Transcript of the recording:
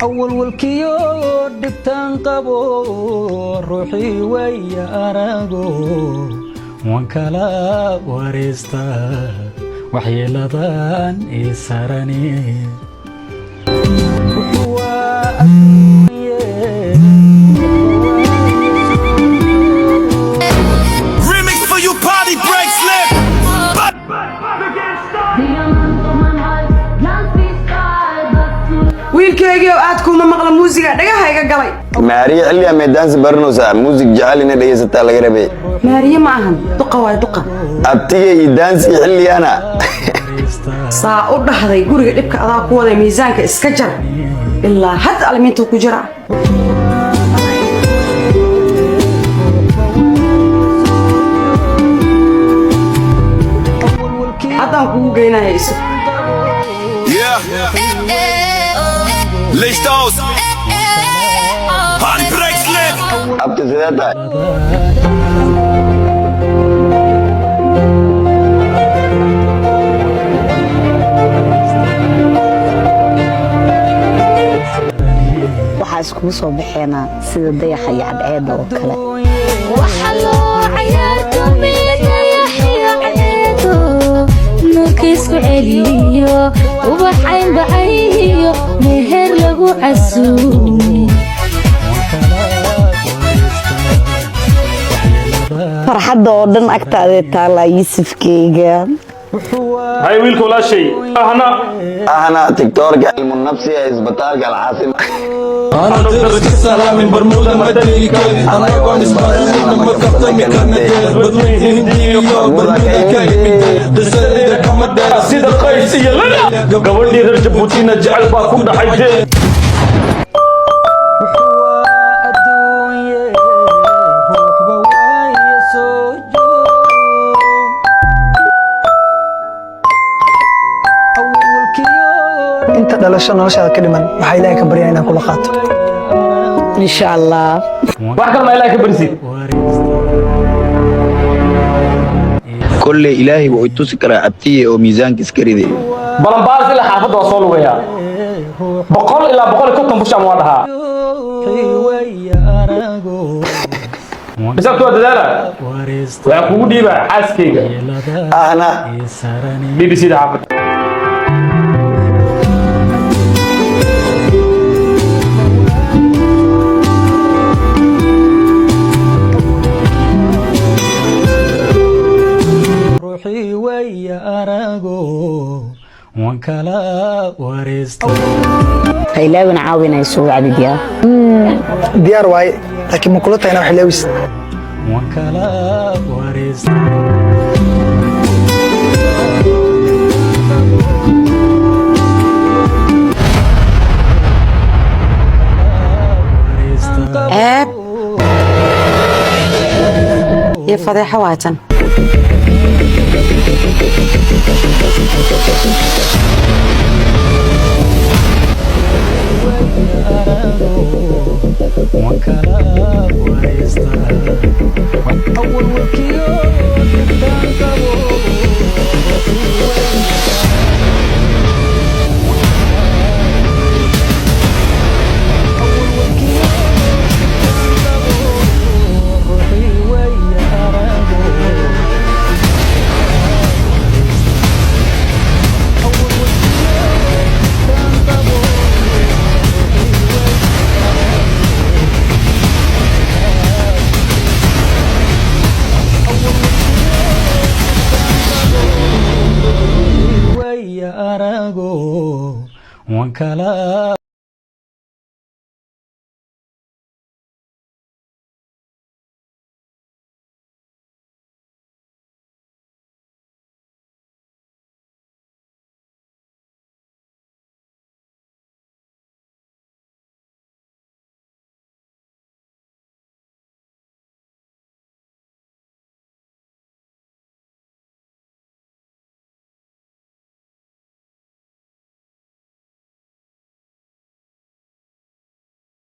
أول والكيو دبتان قبو روحي ويا أراغو وانكلا وريستا وحي لضان إسراني Remix for you party break slip. wiilkaygiioo aad kuma maqla muusiga dhagahayga galay maariya xilliga meedaansi baranaysa muusig jacayl inay dhageysataa laga rabay maariye ma ahan duqa waay duqa abtiga iyo daansi xilligana saa u dhahday guriga dhibka adaa ku waday miisaanka iska jar ilaa had almiinta ku jira haddaan kugu geynaya isu Licht aus. Party break slip. abti sidee tahay waxaa iskugu soo baxeena sida dayaxa iyo cadceedda oo kale nuurkiisku celiyo ubaxayn baxayiyo meher lagu casuumay farxadda oo dhan agtaadee taallaa yuusufkeyga هاي ويلكو لا شيء ahna tiktoorka cilmu nafsi ee isbitaalka alcaasim أنا درك السلام من برمودا مدني كاي أنا قام إسماعيل لما كفتني كرنك بدوي هندي برمودا كاي دسالي كم الدار سيد القيس يلا قبل لي رجب بوتينا جعل باكم دحيتين inta dhalasho noloshaada ka dhiman waxaa ilaahay ka baryaa inaan kula qaato insha allah wax kale ma ilaahay ka barisi kolle ilaahay wuu tusi karaa abtiye oo miisaanka iska riday balanbaas ilaa xaafadda waa soo lugaya 100 ilaa 150 bushaan waa dhahaa bisabtu waa dadaala waa kugu dhiiba xaaskeyga ahna BBC da xaafadda روحي ويا أراغو وانكلا وريستا ha ilaawina caawinayso wacdidiyaa diyaar waaye laakiin ma kula tahay inaa wax ilaawis وانكلا وريستا ceeb iyo fadeexo waatan وانكلا وريستا أول والكيو دبتان قبو روحي ويا أراغو ويا أراغو وانكلا